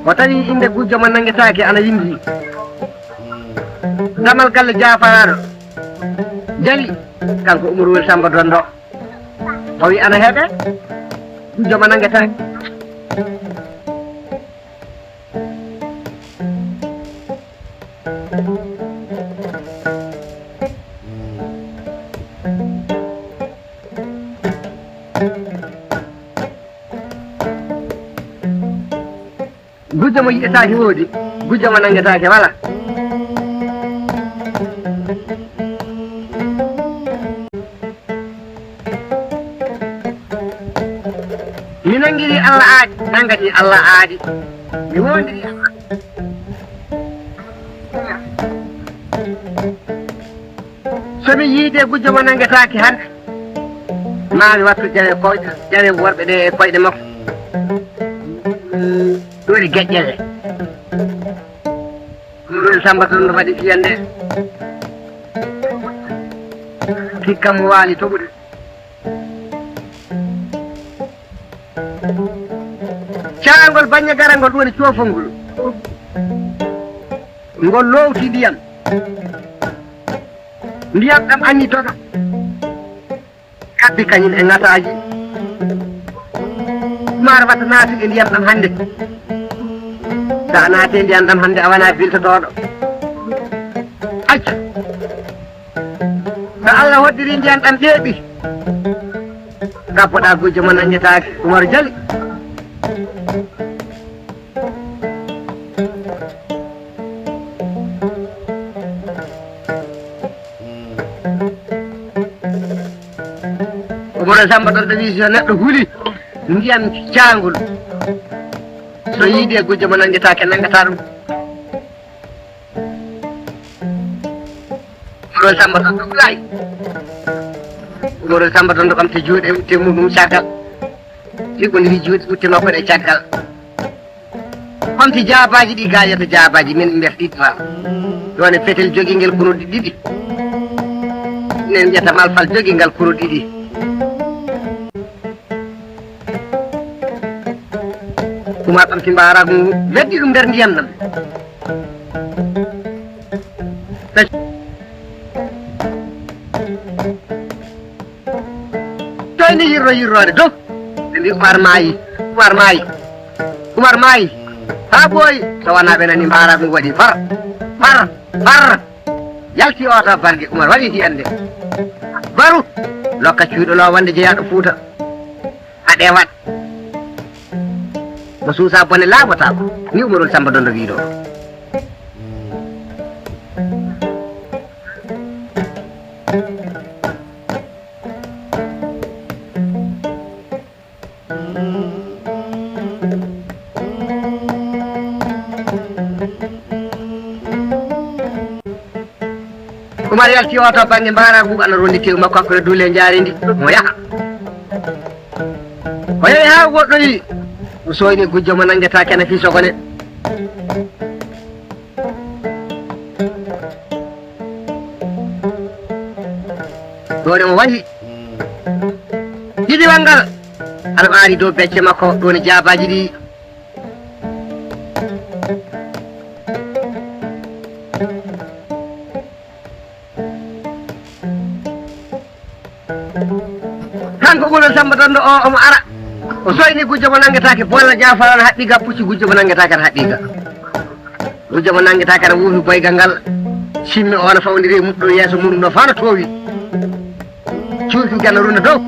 o tawi inde gujjo mo nanguetake ana windi damal galle Jafaraɗo jali kanko Umarul Samba Dondo o wi ana heeɓe gujjo mo nanguetake gujjo mo yiɗetake woodi gujjo mo nanguetake wala mi nangiri Allah aadi nangati Allah aadi mi wondiri somi yiide gujjo mo nanguetake hande mami wattu jare koyɗe jare worɓe ɗe e koyɗe makko ɗoni geƴƴele ɗum Samba Dondo waɗi fiyande hikkam mo waali toɓude caangol baññe garal ngol woni coofol ngol ngol lowti ndiyam ndiyam ɗam anni tota kabbi kañum e ngataji maar wata naati e ndiyam ɗam hannde sa naati e ndiyam ɗam hannde a wona biltotoɗo acca so Allah hoddiri ndiyam ɗam ɗeeɓi gappoɗa gujjo mo nanguetake Umaru Jali Umaru Samba Dondo wi so neɗɗo huuli ndiyam caangol so yiide gujjo mo nanguetake nangata ɗum Umaru Samba Dondo ɓulayi Umaru Samba Dondo ɓamte juuɗe utte muɗum caggal ɗiɓɓodiri juuɗe utte makko ɗe caggal ɓamti jaabaji ɗi ga yetta jaabaji min ɓe mbiyata ɗiɗi fal ɗone fetel jogui ngel kunuɗe ɗiɗi nen mbiyata malfal jogui ngal kunuɗe ɗiɗi Umar ɓamti mbaragu weddi ɗum nder ndiyam ɗam toyni yirrode dow ɓe mbi Umar maayi ha ɓooyi so wona ɓe nani mbaragu waɗi far yalti oto balgue Umar waɗi hiyande baru lokka cuuɗo lo wonde jeeyaɗo Fuuta aɗe waɗ mo suusa bone laaɓotako ni Umarul Samba Dondo wiiɗo Umar yalti oto banggue mbaragu ana rondi tew makko hakkude duule jaaridi mo yaha o yeehi ha woɗɗoyi o soyni gujjo mo nanguetake ana fi sogone ɗone mo waɗi ɗiɗiwal ngal aɗa ɓaari dow becce makko ɗoni jaabaji ɗi kanko Umaru Samba Dondo o omo ara o soyni gujjo mo nanguetake bolla Jafar ana haɓɓiga pucci gujjo mo nanguetake ana haɓɓiga gujjo mo nanguetake ana wuufi boygal ngal simmi ono fawdiri muɗɗo yeeso muɗum no fano towi cuufi gana runa dow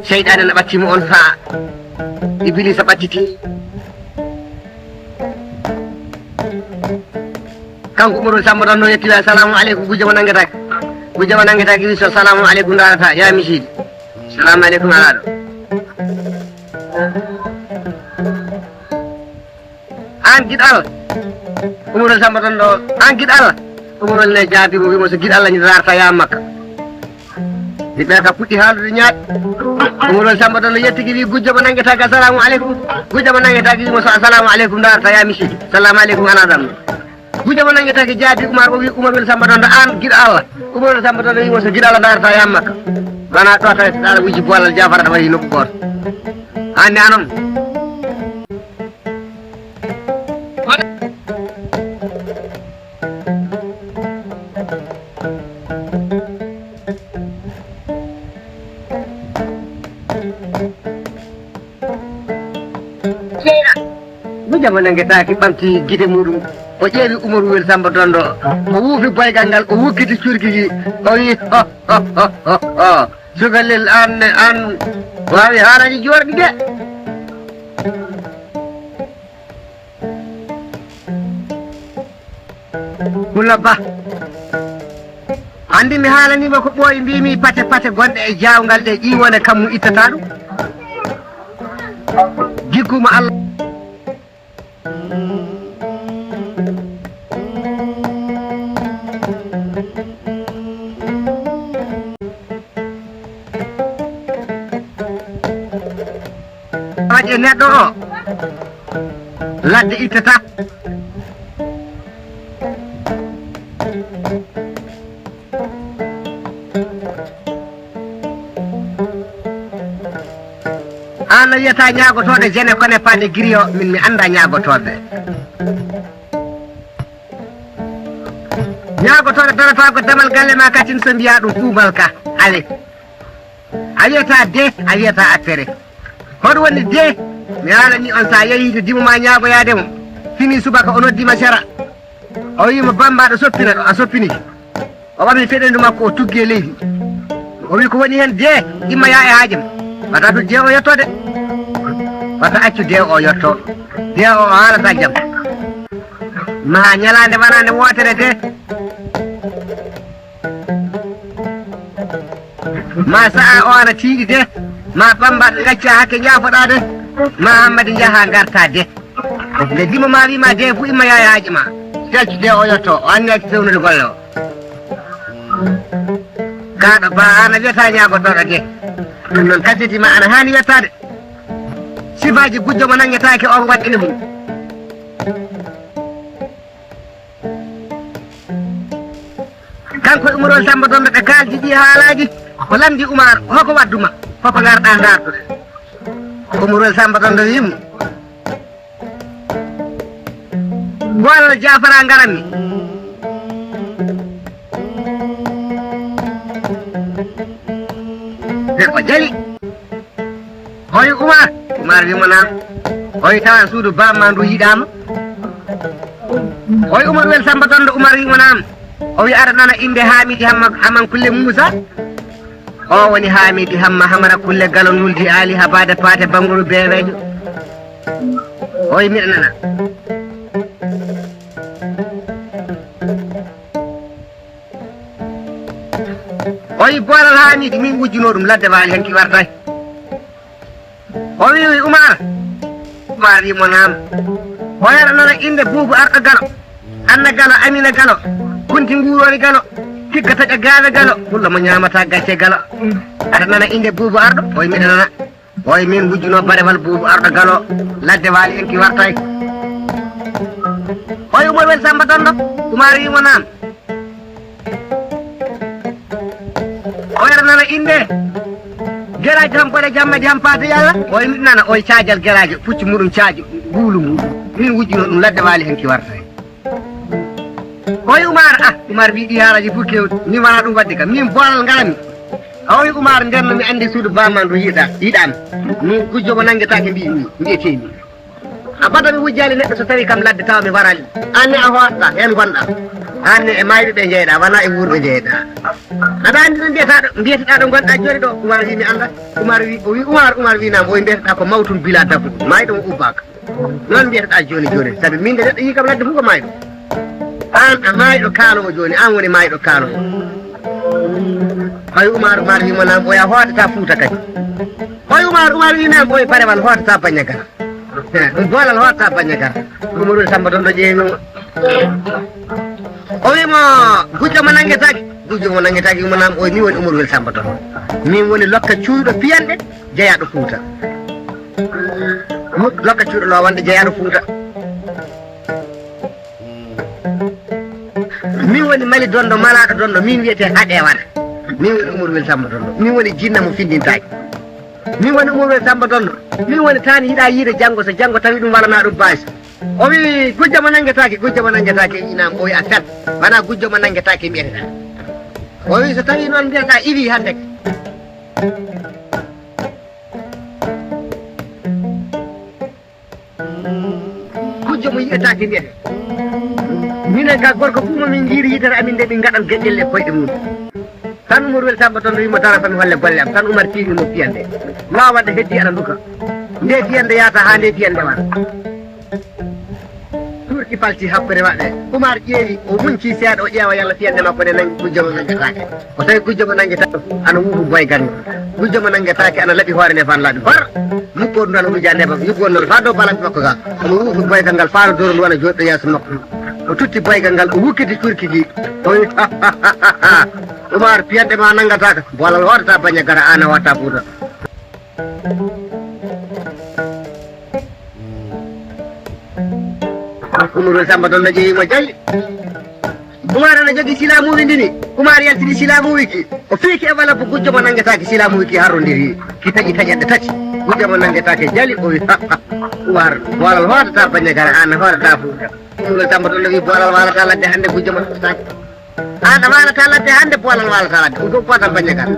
seyɗade ne ɓattimo on saa Iblisa ɓattiti kanko Umaru Samba Dondo yetti assalamu aleykum gujjo mo nanguetake wi so assalamu aleykum darata ya misidi assalamu aleykum alaɗo an giɗal Umaru Samba Dondo an giɗal Umaru ne jaabimo wimo so giɗal lañi darata ya Makka yimɓe ka puɗɗi haaldude ñaaɗ Umaru Samba Dondo yettigi wi gujjo mo nanguetake assalamu aleykum gujjo mo nanguetake wimo so assalamu aleykum darata ya misidi assalamu aleykum alaɗam gujjo mo nangetake jaabi Umar o wi Umar wel Samba Dondo an giɗo Allah Umar wel Samba Dondo wimo so giɗo Allah darata yammakka wana ɗo tawi ɗaɗa wujji boolal Jafara ɗa wayi nokku goto hande anon gujjo mo nangetake ɓamti guite muɗum o ƴeewi Umaru wel Samba Dondo o wuufi boygal ngal o wukkiti curkiji o wi sugallel an wawi haalaji jorɗi de Pullo Ba andi mi haalanima ko ɓooyi mbimi pate pate gonɗe e jawgal ɗe ƴiwone kam mo ittata ɗum jigguma Allah waɗi neɗɗo o ladde ittata an wiyata ñagotoɗe jene kone pande giri o min mi anda ñagotoɓe ñagotoɗe darata ko damal galle ma katin so mbiya ɗum ɓuuɓal ka ale a wiyata de a wiyata appere hoɗo woni de mi haalani on sa yeyide dimoma ñaagoyademo fini subaka o noddima sera o wima bambaɗo soppina ɗo a soppiniki o ɓami feɗendu makko o tugge leydi o wi ko woni hen de immaya e haajam wata to de o yettode wata accu de o yetto de o haalata jaam ma ñalande wanande wotere de ma sa'a o ana tiiɗi de ma bambaɗo gacca hakke jaafoɗa de ma hammadi jaaha garta de nde dima ma wima de fu imma yaaya haaji ma selci de o yetto o anni acci fewnude golle o kaɗo ba ana wiyata ñagotoɗo de ɗum noon kasetima ana hani wettade sifaji gujjo mo nangetake on waɗɗini mum kanko Umaru wel Samba Dondo ɓe kaldi ɗi haalaji o lamdi Umar hoko wadduma hoko garɗa dardude Umaru wel Samba Dondo wimo bolal Jafara ngaranmi nde o jali hoyi Umar wimo nam hoyi tawan suudu bamma ndu yiɗama hoyi Umaru wel Samba Dondo Umar wimo nam o wi ara nana inde Hamidi Haman Kulle Moussa o woni Hamidi Hamma Hamara Kulle Galo Nuldi Ali Habade Pate Bangolu Bewejo o wi miɗa nana o wi bolal Hamidi min wujjuno ɗum ladde waali hen ki wartay o wi Umar wimo nam o ara nana inde Boubou Arɗo Galo Anna Galo Amina Galo kunti nguurori Galo tikka taƴa gaave Galo fulla mo ñamata gacce Galo aɗa nana inde Boubou Arɗo oye miɗa nana oye min wujjuno barewal Boubou Arɗo Galo ladde waali en ki wartay oye Umaru wel Samba Dondo Umar wimo nam oye aɗa nana inde gueraji tan boɗe jammadi han paade yalla oye miɗa nana oye caajal gueraji pucci muɗum caaji guulu muɗum min wujjuno ɗum ladde waali hen ki wartay oyi Umar Umar wi ɗi haalaji fof kewɗi min wona ɗum wadde kam min bolal ngalami o wi Umar ndenno mi andi suudu bamma ndu yiɗami min gujjo mo nanguetake mbiyetemi a bada mi wujjali neɗɗo so tawi kam ladde tawa mi warali anne a hoɗɗa hen gonɗa anne e mayɓe ɓe jeyɗa wona e wuurɓe jeyɗa aɗa andi no mbiyeteɗa ɗo gonɗa joni ɗo Umar wi mi anda Umar wi nam oye mbiyeteɗa ko mawtum bila dafu mayɗo mo ubbaka noon mbiyeteɗa joni sabi min de neɗɗo yi kam ladde fof ko mayɗo an a mayɗo kaalowo joni an woni mayɗo kaalowo hoy Umar wimo nam oya hootata Fuuta kadi hoy Umar wi nam oye parewal hootata Bañagara ɗum bolal hootata Bañagara Umaru wel Samba Dondo ƴeewimo o wimo gujjo mo nanguetaki wimo nam oye min woni Umaru wel Samba Dondo min woni lokka cuuɗo piyanɗe jeeyaɗo Fuuta lokka cuuɗo lowande jeeyaɗo Fuuta min woni mali dondo malaɗo dondo min wiyete haɗe wara min woni Umaru Wel Samba Dondo min woni jinna mo findintaki min woni Umaru Wel Samba Dondo min woni tani hiɗa yiide janggo so janggo tawi ɗum walana ɗum basi o wi gujjo mo nanguetake inam o wi a fet wona gujjo mo nanguetake mbiyeteta o wi so tawi noon mbiyata iwi hande gujjo mo yiyetake mbiyete minen ka gorko fuu momin jiiri yitere amin nde min gaɗan gueƴƴel e koyɗe mum tan Umaru Wel Samba Dondo wimo dara tan holle golle am tan Oumar tiiɗimo fiyande wawande heddi aɗa nduka nde fiyande yata ha nde fiyande wara turki falti hakkude maɓɓe Oumar ƴeewi o munci seeɗa o ƴeewa yalla fiyande makko nde nangi gujjo mo nanguetake o tawi gujjo mo nanguetake ana wuufu boygande gujjo mo nanguetake ana laaɓi hoore nde fan laaɓi hor yuppoɗu ndu ana wuja ndema yupponnoɗo fa dow balanɓe makko ga omo wuufu boygal ngal faano doro ndu wona joɗɗo yeeso makko o tutti boygal ngal o wukkiti turki ki o wi Oumar fiyande ma nangataka bolal hootata baña gara an a watta Fouta Umaru Wel Samba Dondo ƴeewimo jalli Oumar ana jogui silamuwi ndini Oumar yaltini silamuwi ki o fiiki e walla ko gujjo mo nanguetake silamuwi ki harrodiri ki taƴi taƴeɗe tati gujjo mo nanguetake jali o wi Oumar bolal hootata baña gara an a hootata Fouta Umaru Wel Samba Dondo wi bolal walata ladde hande gujjo mo nanguetake an a walata ladde hande bolal walata ladde ɗum fof potan baña gara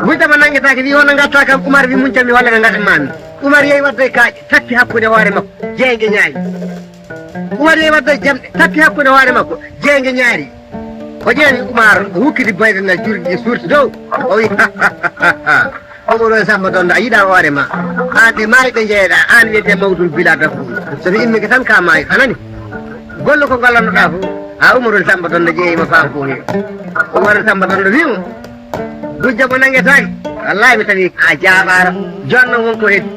gujjo mo nanguetake wi hono gatta kam Oumar wi muncami walla ɓe gaɗanmami Oumar yeehi wadda e kaaƴe takki hakkude hoore makko jeeyge ñaari Oumar yeehi wadda e jamɗe takki hakkude hoore makko jeeyge ñaari o ƴeewi Oumar o hukkiti boyde ngal jurgi suurti dow o wi Umaru Wel Samba Dondo a yiɗa hoore ma an ɗe mayɓe jeeɗa an wiyete mawdul bilade somi immike tan ka maayi anani gollo ko gollannoɗa fof ha Umaru Wel Samba Dondo ƴeewima faam ko wi Umaru Wel Samba Dondo wimo gujjo mo nanguetake wallahi mi tawi a jaɓara jonno wonko heddi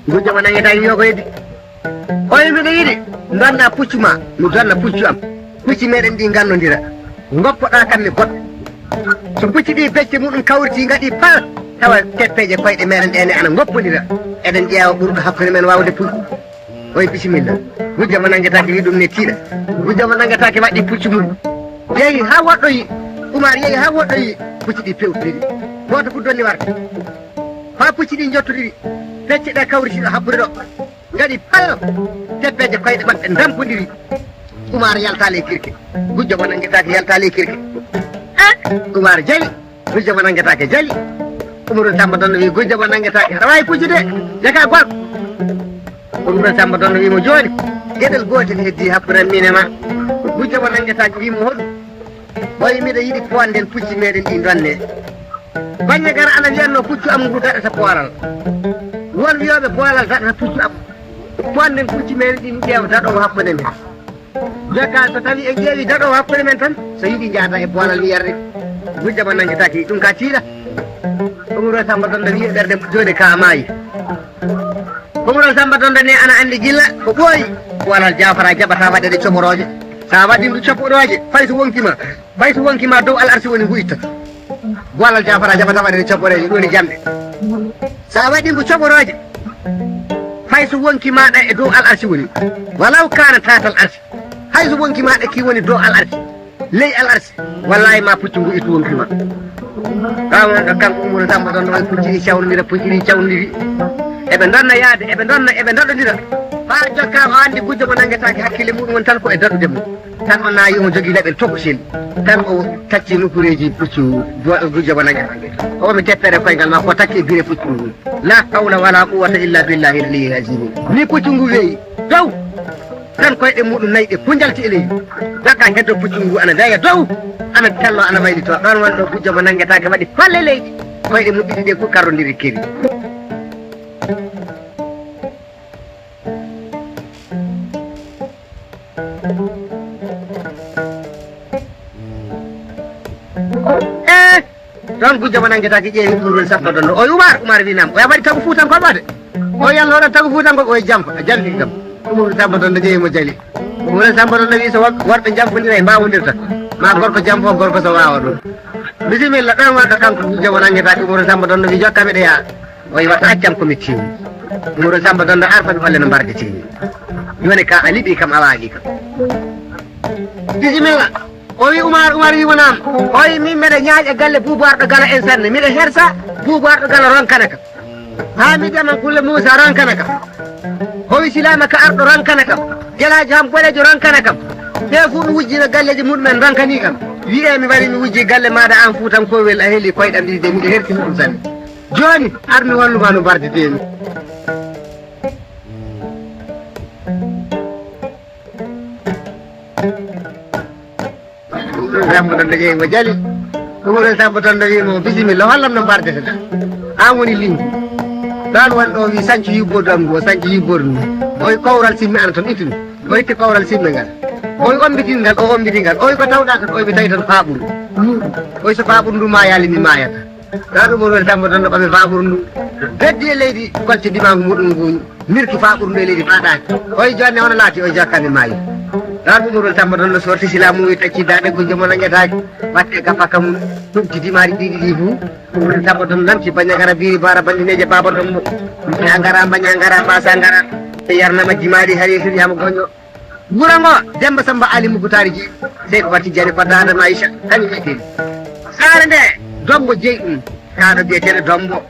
gujjo mo nanguetake wiyo ko heddi o wi mbiɗa yiiɗi donna puccu ma mi donna puccu am pucci meɗen ɗi gandodira goppoɗa kamɓe goɗɗo so pucci ɗi becce muɗum kawriti gaɗi pal tawa teppeje koyɗe meɗen ɗene ana goppodira eɗen ƴeewa ɓurɗo hakkude men wawde puccu oye bisimilla gujjo mo nanguetake wi ɗum ne tiiɗa gujjo mo nanguetake waɗɗi puccu mum yeehi ha woɗɗoyi Oumar yeehi ha woɗɗoyi pucci ɗi pewtodiri goto ko donni warta ha pucci ɗi jottodiri pecce ɗe kawritiɗo hakkude ɗo gaɗi pal teppeje koyɗe maɓɓe dampodiri Oumar yalta ley kirke gujjo mo nanguetake yalta ley kirke Oumar jali gujjo mo nanguetake jali Umaru Wel Samba Dondo wi gujjo mo nanguetake aɗa wawi puccude jaka gol Umaru Wel Samba Dondo wimo joni gueɗel gotel heddi hakkude min e ma gujjo mo nanguetake wimo hoɗum o wi mbiɗa yiiɗi ponden pucci meɗen ɗi donne baña gara ana wiyatno puccu am ngu daɗata pooral won wiyoɓe poolal daɗata puccu am ponden pucci meɗen ɗi mi ƴeewa daɗowo hakkude men jokka so tawi en ƴeewi daɗowo hakkude men tan so yiiɗi jahata e poolal wiyarde gujjo mo nanguetake ɗum ka tiiɗa Umaru Wel Samba Dondo wi ɓerde joni ka maayi Umaru Wel Samba Dondo ne ana andi gilla ko ɓooyi poolal Jafara jaɓata waɗede coɓoroje sa waɗi ɗum coɓɓoroje fay so wonkima dow al arsi woni ngu ittata golal Jafara jaɓata waɗede coɓɓoreje ɗum woni jamɗe sa waɗi ngu coɓoroje fay so wonki maɗa e dow al arsi woni walaw kana tatal arsi hay so wonki maɗa ki woni dow al arsi ley al arsi wallahi ma puccu ngu ittu wonkima kawonɗo kanko Umaru Samba Dondo way pucciri cawnodiri eɓe donna yaade eɓe daɗodira ha jokka o andi gujjo mo nanguetake hakkille muɗum woni tan ko e daɗude mum tan o nayi omo jogui leɓel tokosel tan o tacci nokkureji puccu gujjo mo nanguetake omi teppere koyngal ma ko takki e bire puccu ngu la hawla wala quwwata illa billahi l-aliyyil azim ni puccu ngu weeyi dow tan koyɗe muɗum nayyi ɗe pujalti e leydi jokka heddo puccu ngu ana weeya dow ana tello ana waylito ɗon woni ɗo gujjo mo nanguetake waɗi falle leydi koyɗe mum ɗiɗi ɗe fof karrodiri keri ɗon gujjo mo nanguetake ƴeewi Umaru Wel Samba Dondo o Oumar winama o waɗi tagu Fuutankol ɓade o yalno ɗon tagu Fuutankol o jampa a jaltiki kam Umaru Wel Samba Dondo ƴeewimo jali Umure Samba don wi so warɓe jampodira e mbawondirta ma gorko jampo gorko so wawa ɗum bisimilla ɗan waɗa kanko jogo nanguetake Umure Samba don wi jokkaɓe ɗe ya o wi watta accam komi tiimi Umure Samba don arfaɓe holle no mbarde tiimi joni ka a liiɓi kam a waaɗi kam bisimilla o wi Umar wimanam o wi min mbeɗa ñaaƴa galle Boubacar Gala en sanne mbiɗa hersa Boubacar Gala ronkana kam ha mi ƴaman Kulle Moussa ronkana kam o wi Silama ka arɗo ronkana kam Jelaji ham goɗejo ronkana kam ɓe fuu mi wujjino galleji muɗumen ronkani kam wiye mi wari mi wujji galle maɗa an Fuutan Koywel a heeli koyɗam ɗiɗi de miɗo hertini ɗum sanne joni armi walluma no mbardetemi Samba Donde ƴeewi mo jali Umure Samba Donde wimo bisimilla hollam no mbardetena an woni lingu ɗan woni ɗo wi sanci yubbodu am ngu o sanci yubbodu ndu o wi kowral simmi ana toon ittu o itti kowral simme ngal o wi ombitingal o ombitingal o wi ko tawɗa tan o wi tawi tan faaɓuru o wi so faaɓuru ndu mayali mi mayata ɗa ɗum Umure Samba Donde ɓami faaɓuru ndu beddi e leydi kolce dimangu muɗum ngu mirki faaɓuru ndu e leydi faɗaki o wi jonni hono laati o jokkami maayi ɗan ɗum Umure Samba Donde sorti Silamu wi taccidade gujjo mo nanguetaki watte gafaka mum ɗumti dimari ɗiɗi ɗi fuu Umure Samba Donde lamti bañagara biri bara bandineje baba ɗon mo a gara baña gara basa gara e yarnama jimaɗi hari tiri hamo goño wuro ngo Demba Samba Ali Mugutari ji sey ko watti jani fadda Adama Aïcha kañum wiyeteni sare nde dombo jeeyi ɗum kaɗo biyeteɗo dombo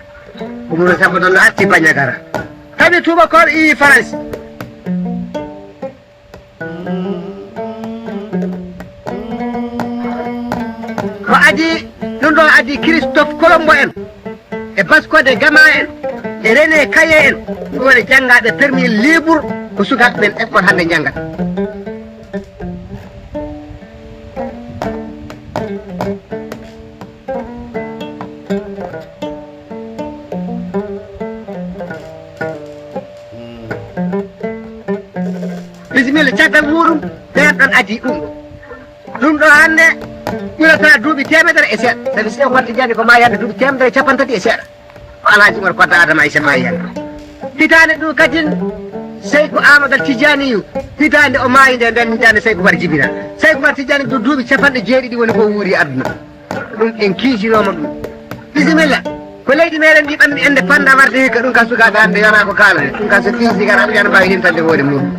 Umure Samba Donde arti bañagara tawi tubakoɓe iwi France ko adi ɗum ɗo adi Christophe Colombo en e Vasco de Gama en e René Kaye en ɗum woni janggaɓe permis libre ko sukaɓe men école hande janggata bisimilla caggal muɗum ɓen ɗon adi ɗum ɗo hande ɓurata duuɓi temedere e seeɗa sabi so wonti jandi ko ma yande duuɓi temedere e capantati e seeɗa ko Alhaji Umar Kodda Adama Aïcha ma yande hitande ɗum kadin Seydou Amadou Tidianiyu hitande o maayi nde nden hitande Seydou Umar Djibina Seydou Umar Tidiani ɗum duuɓi capanɗe jeeɗiɗi woni ko wuuri aduna ɗum en kiisiroma ɗum bisimilla ko leydi meɗen ndi ɓanmi ende panda warde hikka ɗum ka sukaɓe hande yona ko kalane ɗum ka so fiisi gara ɓe yana mbawi hintande hoore muɗum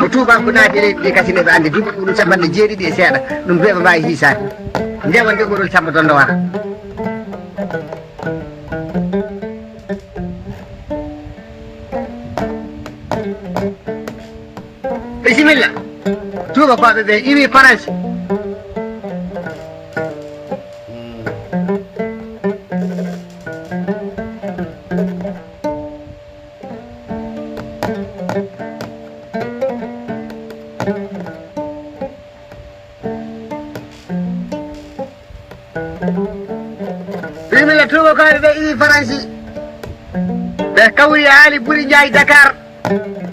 ko tubabu naati leydi ɗi kasi neɓe andi duuɓi ɗum capanɗe jeeɗiɗi e seeɗa ɗum ɓe ɓe mbawi hiisade ndewa nde Umure Samba Donde wara bisimilla tubakoɓe ɓe iwi France bisimilla tubakoɓe ɓe iwi France ɓe kawri haali ɓuuri Ndiaye Dakar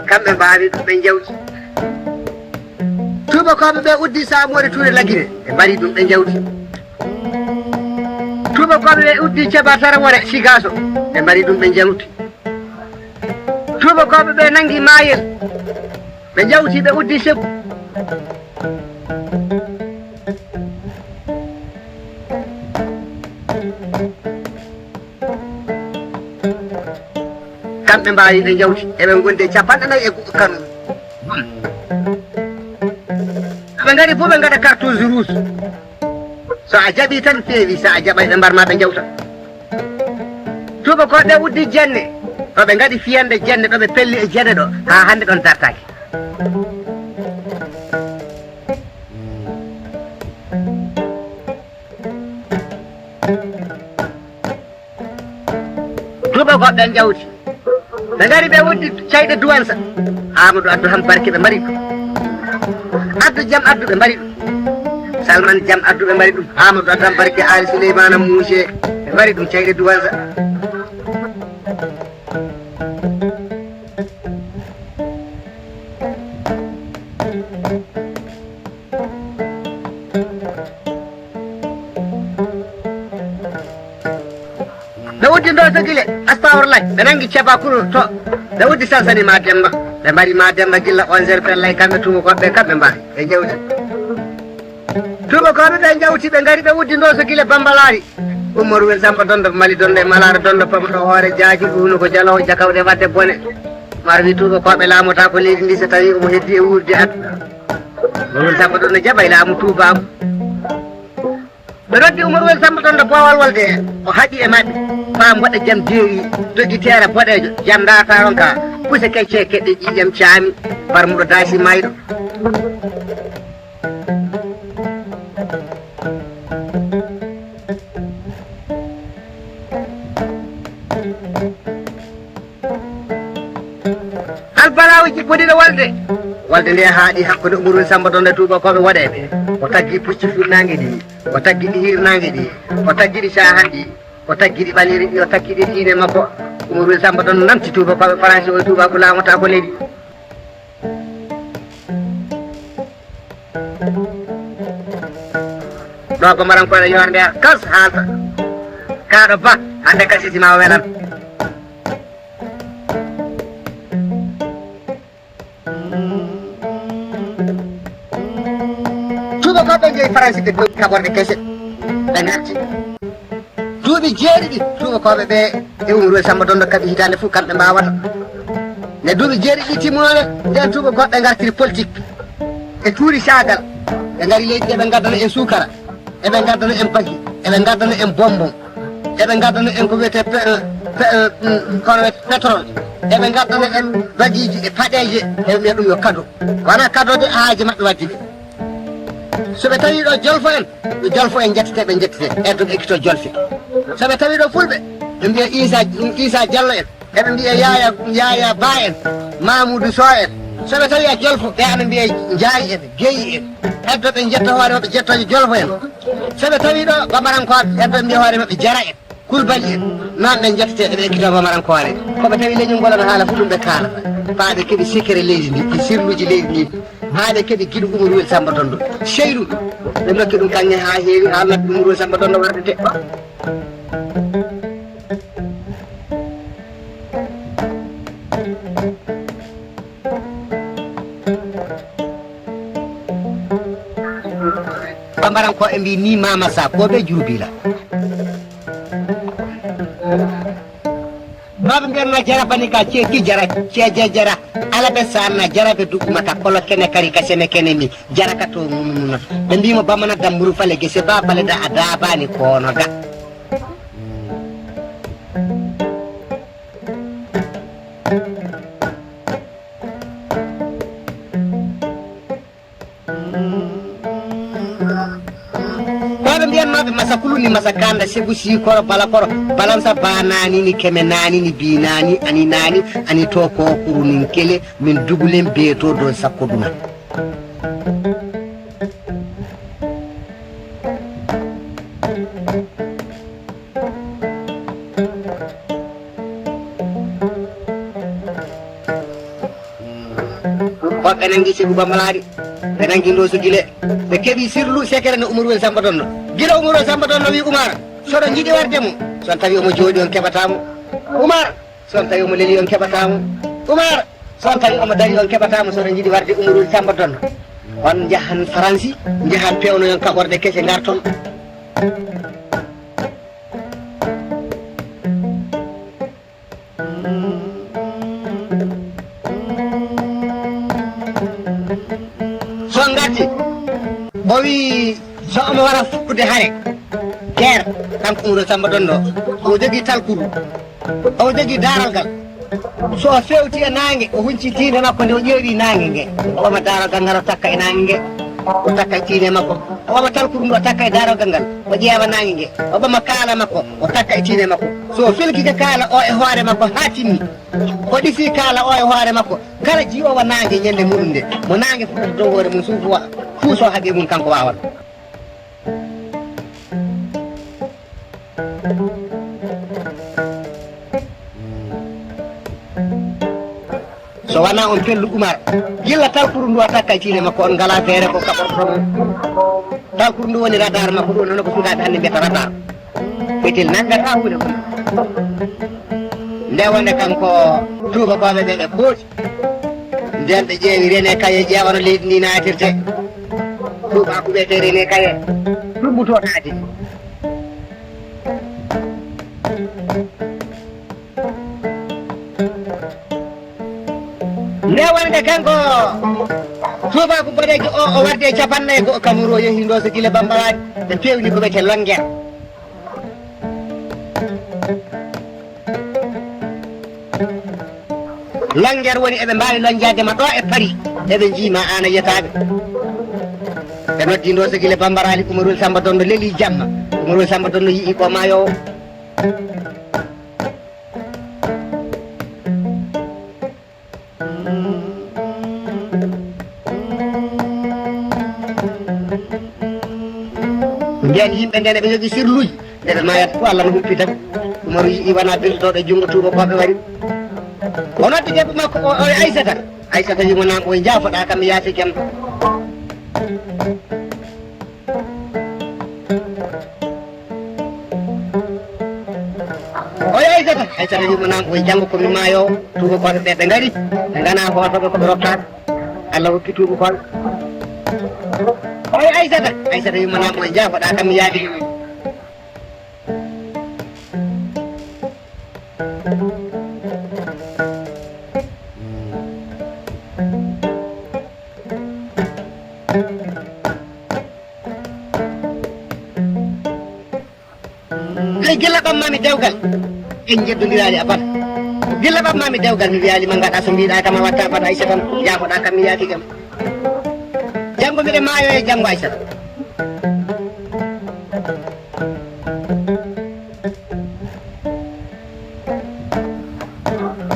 kamɓe mbawi ɗum ɓe jawti tubakoɓe ɓe uddi Samori Touré Laguine ɓe mbaɗi ɗum ɓe jawti tubakoɓe ɓe uddi Thiaba Tarawore Sigaso ɓe mbaɗi ɗum ɓe jawti tubakoɓe ɓe nangi Mayel ɓe jawti ɓe uddi Sékou kamɓe mbawi ɓe jawti eɓe gondi e capanɗe nayyi e kanu ɓe gari fof ɓe gaɗa cartouche rouge so a jaaɓi tan feewi sa a jaɓay ɓe mbarma ɓe jawta tubakoɓe uddi jenne ɗo ɓe gaɗi fiyande jenne ɗo ɓe pelli e jene ɗo ha hande ɗon dartaki tubakoɓe ɓen jawti ɓe gari ɓe woddi cayɗe Douansa Amadou Abdou Ham Barke ɓe mbaɗi ɗum Abdou Jam Abdou ɓe mbaɗi ɗum Salman Jam Abdou ɓe mbaɗi ɗum Amadou Abdou Ham Barke Ali Souleymana Mouché ɓe mbaɗi ɗum cayɗe Douansa ɓe woddi ndo to guile astafurlah ɓe nangi Thiaba Kouro to ɓe woddi Sansani Ma Demba ɓe mbaɗi ma demba gilla 11 pellay kamɓe tubakoɓe kamɓe mbaɗi ɓe jewti tubakoɓe ɓe jawti ɓe gari ɓe wuddi ndo so guila bambalari Umaru wel Samba Dondo Mali Dondo e Malara Dondo pamto hoore jaaji ɗuno ko jalowo jakawɗe wadde bone mar wi tubakoɓe laamota ko leydi ndi so tawi omo heddi e wurde aduna Umaru wel Samba Dondo jaɓay laamu tubamo ɓe roddi Umaru wel Samba Dondo bowal walde o haaɗi e maɓɓe fam waɗa jaam jeeri dogui teere boɗejo jaam data on ka puse kecce keɗɗe ƴiƴam caami barmuɗo daasi mayɗo albalawo jippodiɗo walde nde haaɗi hakkude Umaru Samba Dondo tubakoɓe waɗeɓe o taggi pucci firnangue ɗi o taggi ɗi hirnangue ɗi o taggi ɗi sahan ɗi o taggi ɗi ɓaliri ɗi o taggi ɗi diine makko Umaru Samba Dondo namti tubakoɓe français o tubako laamata ko leydi ɗo ko marankoɗe yorde kas haalta kaɗo ba hande kasitima o welan tubakoɓe jeeyi français ɓe dogi kaɓorde kese ɓe garti duuɓi jeeɗiɗi tubakoɓe ɓe e Umaru Samba Dondo kadi hitande fof kamɓe mbawata nde duuɓi jeeɗiɗi timmunoɗe nden tubakoɓe gartiri politique e tuuri sagal ɓe gari leydi ɗe ɓe gaddana en sukara eɓe gaddana en paki eɓe gaddana en bonbon eɓe gaddana en ko wiyete kono wiyete pétrole eɓe gaddana en bagiji e paɗeje eɓe mbiya ɗum yo cadeau wona cadeau de haaji mabɓe wadde ɗi soɓe tawi ɗo jolfo en ɓe jolfo en jettete ɓe jettete erdoɓe ekkito jolfe soɓe tawi ɗo fulɓe ɓe mbiya Isa Diallo en eɓe mbiya Yaya Ba en Mamoudou Sow en soɓe tawi a jolfo ɓe ana mbiya Ndiaye en Gueyi en erdoɓe jetta hoore maɓɓe jettoje jolfo en soɓe tawi ɗo bamarankoɓe erdoɓe mbiya hoore maɓɓe Jara en Kulbali en noon ɓe jettete ɓe ekkito bamarankore koɓe tawi leñol ngol haala fu ɗum ɓe kaalata faaɓe keeɓi secret leydi ndi e sirluji leydi ndi haaɓe keeɓi guiɗo Umaru wel Samba Dondo seyru ɓe dokki ɗum kanŋe ha heewi ha noddi Umaru wel Samba Dondo warde teɓɓa bambarankoɓe mbi ni Mama Sa ko ɓe jurbila baɓe mbiyatno jarabani ka ceeki jara ceeje jara alaɓe sanna jaraɓe duɓɓumata kolo kene kari ka sene kene ni jara ka to mumnata ɓe mbimo bamana dammuru fale gese ba faleda a dabani kono ga mbiyatnoɓe masa kuluni masa kanda segu sikoro bala koro balansa ba nani ni keme nani ni bi nani ani to ko kurunin kele min dugulen beeto do sakko ɗuma ɓe nangi segu bambalaaɗi ɓe nangi ndo so guile ɓe keeɓi sirlu secret no Umaru wel Samba Dondo guila Umaru wel Samba Dondo wi Oumar soɗo jiiɗi warde mo son tawi omo jooɗi on keɓatamo Oumar son tawi omo leeli on keɓatamo Oumar son tawi omo dari on keɓatamo soɗo jiiɗi warde Umaru wel Samba Dondo on jahan Faransi jahan pewnoyon kaɓorde kese garton son garti o wi so omo wara fuɗɗude haare guerre kanko Umaru Samba Dondo o jogui talkuru o jogui daral ngal so fewti e nangue o hunci tiinde makko nde o ƴeewi nangue ngue o wama darogal ngal o takka e nangue ngue o takka e tiinde makko o wama talkuru ndu o takka e darogal ngal o ƴeewa nangue ngue o ɓama kaala makko o takka e tiinde makko so felkike kaala o e hoore makko ha timmi o ɗisi kaala o e hoore makko kala jiiwowa nangue ñande muɗum nde mo nangue fuɗata dow hoore mum fuu so haaɓi mum kanko wawat so wona on pellu Oumar gilla talkuru ndu a takka e tiinde makko on ngala feere ko kaɓortomo talkuru ndu woni radar makko ɗo noon ko sukaɓe hannde mbiyata radar fetel nangata hunde ko nde wonde kanko tubakoɓe ɓe ɓe kooti nden ɓe ƴeewi René Kaye ƴeewano leydi ndi naatirte tubaako wiyete René Kaye ɗumbutoɗaade nde wonde kanko tubaako boɗejo o warde capannayyi ko Cameroun o yehi ndo so gila bambaraji ɓe pewni ko wiyete Longuer Longuer woni eɓe mbawi lonjadema ɗo e Paris eɓe jiima an a yiyataɓe ɓe noddi ndo so gila bambarali Umarul Samba Donno leeli jamma Umarul Samba Donno yii ko mayowo mbiyen yimɓe nden eɓe jogui sirluji ndeɓe mayata fo Allah no huppita Umaru yii wona birtoɗo jungo tuuba koɓe waɗi o noddi debbo makko o Aissata wimo nam oye jaafoɗa kam mi yaasi kem oye Aissata wimo nam oye janggo komi mayowo tubakoɓe ɓe gaari ɓe gana hotoɓe koɓe rottaɓe Allah hokki tubakoɓe oye Aissata wimo nam oye jaafoɗa kam mi yaasi gila ɓammami dewgal en jeddodirali abat gila ɓammami dewgal mi wiyali ma gaɗa so mbiɗa kam a watta bat Aissata tan yafoɗa kam mi yaaki kam janggo mbiɗe maayo e janggo Aissata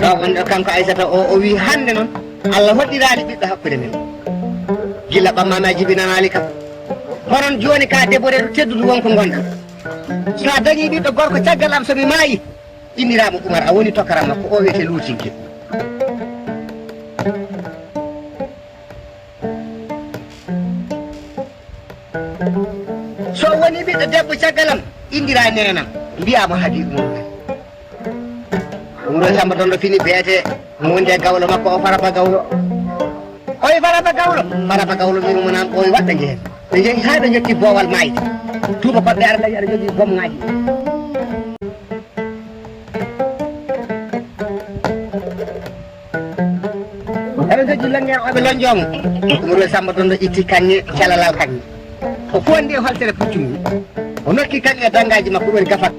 ɗo wonɗo kanko Aissata o wi hande noon Allah hoɗɗirali ɓiɗɗo hakkude men gila ɓammami a jibinanali kam honon joni ka debbo reɗo teddudu wonko gonɗa so a dañi ɓiɗɗo gorko caggal am somi maayi inniramo Oumar a woni tokaram makko o wiyete luutinke so woni ɓiɗɗo debbo caggal am indira nenam mbiyamo haadi Umarul Samba Donno fini beete monde gawlo makko o Faraba Gawlo oye Faraba Gawlo wimo nan oye waɗɗa jehen ɓe jeehi ha ɓe jetti boowal mayde tuuba koɓɓe ara dañi aɗa jogui bomŋaji eɓe jogui Longuer oɓe lonjongo Umarul Samba Donno itti kanŋe calalaw kanŋe o fondi e holtere puccumi o nokki kanŋe dangaji makko ɗori gafat